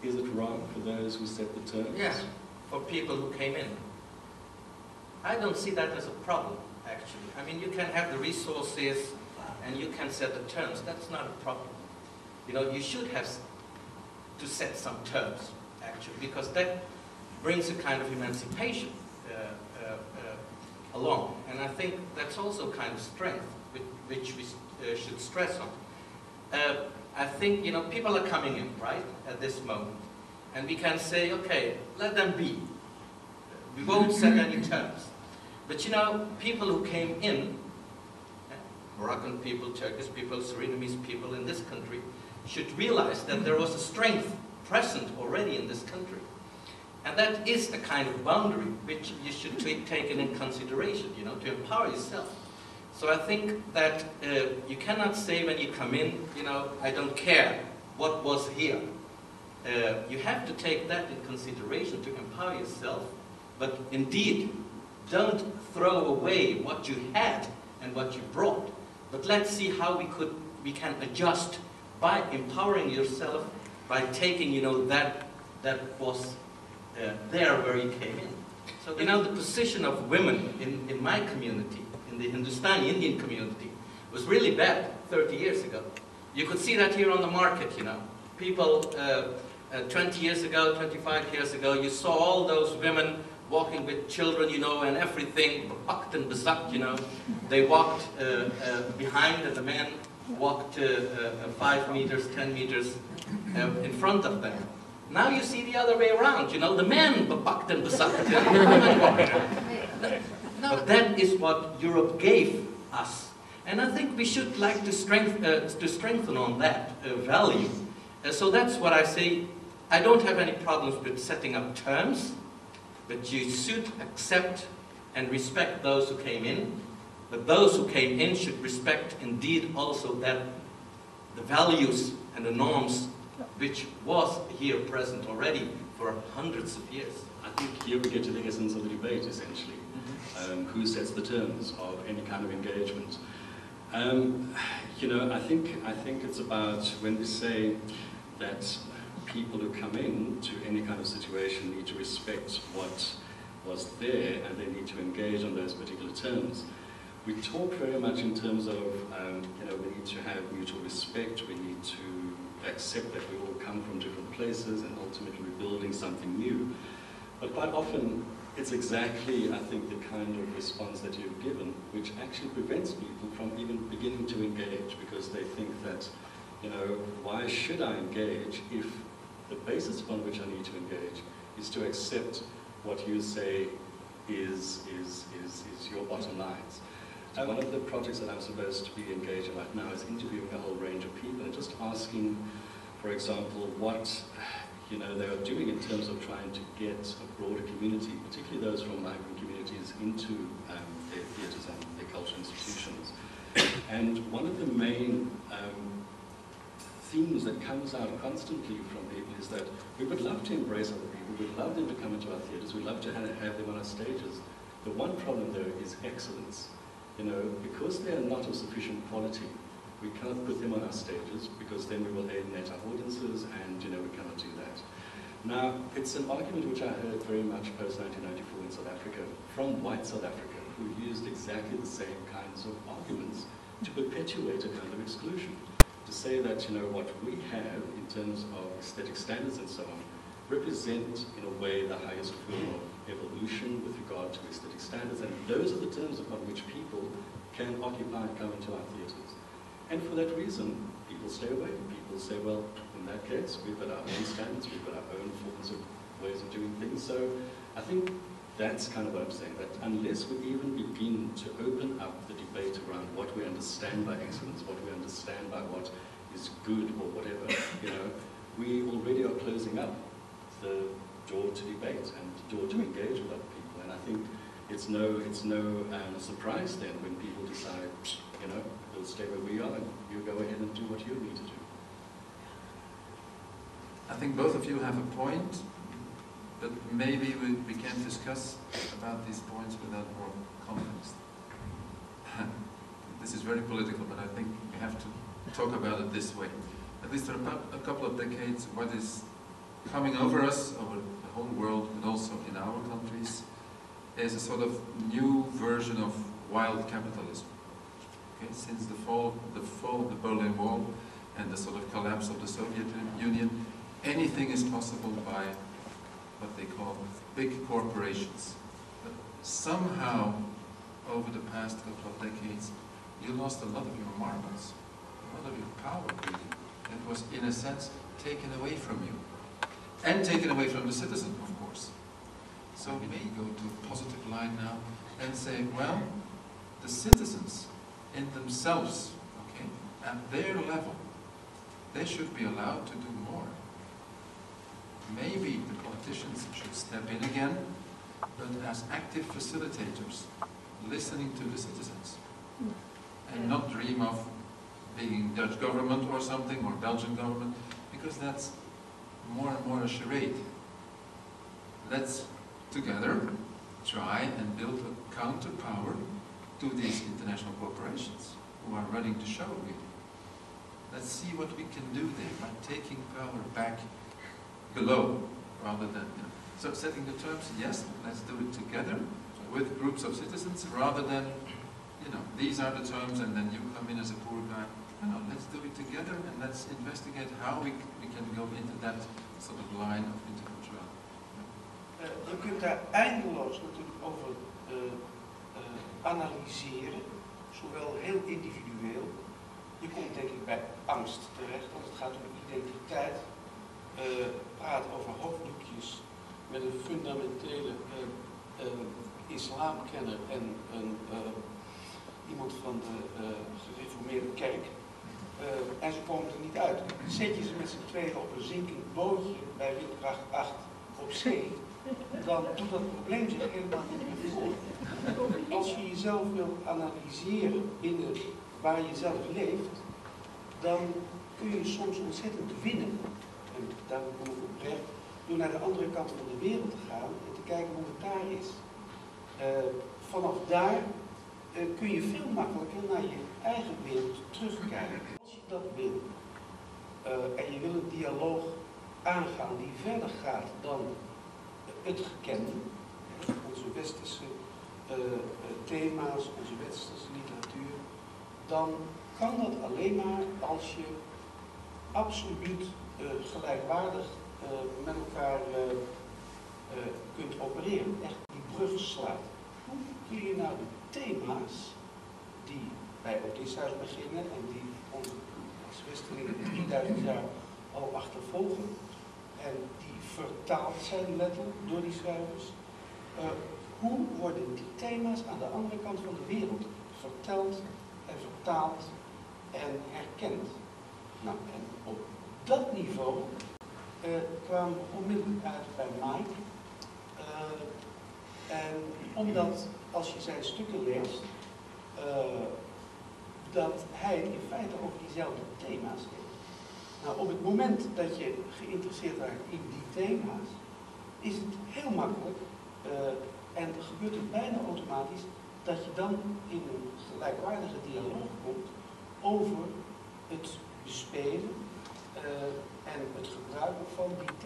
is it wrong for those who set the terms? Yeah, for people who came in. I don't see that as a problem, actually. I mean, you can have the resources and you can set the terms. That's not a problem. You know, you should have to set some terms, actually, because that brings a kind of emancipation along. And I think that's also kind of strength, which we should stress on. I think, you know, people are coming in, right, at this moment. And we can say, okay, let them be. We won't set any terms. But you know, people who came in, Moroccan people, Turkish people, Surinamese people in this country, should realize that there was a strength present already in this country. And that is a kind of boundary which you should take in consideration, you know, to empower yourself. So I think that you cannot say when you come in, you know, I don't care what was here. You have to take that in consideration to empower yourself, but indeed, don't throw away what you had and what you brought. But let's see how we can adjust by empowering yourself, by taking, you know, that was there where you came in. So, you know, the position of women in my community, in the Hindustani Indian community, was really bad 30 years ago. You could see that here on the market, you know. People, 20 years ago, 25 years ago, you saw all those women walking with children, you know, and everything, beoogt and bezakt, you know. They walked behind and the men walked 5 meters, 10 meters in front of them. Now you see the other way around, you know, the men beoogt and bezakt, the women walking. But that is what Europe gave us. And I think we should like to strengthen on that value. So that's what I say. I don't have any problems with setting up terms, but you should accept and respect those who came in. But those who came in should respect indeed also that the values and the norms which was here present already for hundreds of years. I think here we get to the essence of the debate, essentially. Who sets the terms of any kind of engagement? You know, I think it's about when we say that people who come in to any kind of situation need to respect what was there and they need to engage on those particular terms. We talk very much in terms of, you know, we need to have mutual respect, we need to accept that we all come from different places and ultimately we're building something new. But quite often, it's exactly, I think, the kind of response that you've given, which actually prevents people from even beginning to engage, because they think that, you know, why should I engage if the basis upon which I need to engage is to accept what you say is your bottom lines. One of the projects that I'm supposed to be engaged in right now is interviewing a whole range of people and just asking, for example, what, you know, they are doing in terms of trying to get a broader community, particularly those from migrant communities, into their theatres and their cultural institutions. And one of the main themes that comes out constantly from people is that we would love to embrace other people, we'd love them to come into our theatres, we'd love to have them on our stages. The one problem though is excellence. You know, because they are not of sufficient quality, we cannot put them on our stages because then we will alienate our audiences and, you know, we cannot do that. Now, it's an argument which I heard very much post-1994 in South Africa from white South Africa, who used exactly the same kinds of arguments to perpetuate a kind of exclusion. To say that, you know, what we have in terms of aesthetic standards and so on represent, in a way, the highest form of evolution with regard to aesthetic standards, and those are the terms upon which people can occupy and come into our theatres. And for that reason, people stay away. People say, well, in that case, we've got our own standards, we've got our own forms of ways of doing things. So I think that's kind of what I'm saying, that unless we even begin to open up the debate around what we understand by excellence, what we understand by what is good or whatever, you know, we already are closing up the door to debate and the door to engage with other people. And I think it's no surprise then when people decide, you know, we'll stay where we are and you go ahead and do what you need to do. I think both of you have a point, but maybe we can discuss about these points without more context. This is very political, but I think we have to talk about it this way. At least for a couple of decades, what is coming over us, over the whole world, but also in our countries, is a sort of new version of wild capitalism. Okay? Since the fall of the Berlin Wall and the sort of collapse of the Soviet Union, anything is possible by what they call big corporations. But somehow, over the past couple of decades, you lost a lot of your marbles, a lot of your power, really. It was, in a sense, taken away from you. And taken away from the citizen, of course. So we may go to a positive line now and say, well, the citizens in themselves, okay, at their level, they should be allowed to do more. Maybe the politicians should step in again, but as active facilitators, listening to the citizens. And not dream of being Dutch government or something, or Belgian government, because that's more and more a charade. Let's together try and build a counterpower to these international corporations who are running the show, really. Let's see what we can do there by taking power back below, rather than, you know. So setting the terms, yes, let's do it together with groups of citizens, rather than, you know, these are the terms and then you come in as a poor guy. No, let's do it together and let's investigate how we can go into that sort of line of interculturality. Je kunt daar eindeloos natuurlijk over analyseren, zowel heel individueel. Je komt denk ik bij angst terecht, als het gaat om identiteit. Praat over hoofddoekjes met een fundamentele islamkenner en iemand van de gereformeerde kerk. En ze komen er niet uit. Zet je ze met z'n tweeën op een zinkend bootje bij windkracht 8 op zee, dan doet dat probleem zich helemaal niet meer voor. Als je jezelf wil analyseren binnen waar je zelf leeft, dan kun je soms ontzettend winnen. En daarom kom ik oprecht, door naar de andere kant van de wereld te gaan en te kijken hoe het daar is. Vanaf daar kun je veel makkelijker naar je eigen wereld terugkijken. Als je dat wil en je wil een dialoog aangaan die verder gaat dan het gekende, onze westerse thema's, onze westerse literatuur, dan kan dat alleen maar als je absoluut gelijkwaardig met elkaar kunt opereren, echt die brug slaat. Hoe kun je nou de thema's die bij Odysseus beginnen en die onze als Westelingen 3000 jaar al achtervolgen en die vertaald zijn letterlijk door die schrijvers, hoe worden die thema's aan de andere kant van de wereld verteld en vertaald en herkend? Nou, en op dat niveau kwamen we onmiddellijk uit bij Mike. En omdat, als je zijn stukken leest, dat hij in feite over diezelfde thema's heeft. Nou, op het moment dat je geïnteresseerd raakt in die thema's, is het heel makkelijk, en gebeurt het bijna automatisch, dat je dan in een gelijkwaardige dialoog komt over het bespelen en het gebruiken van die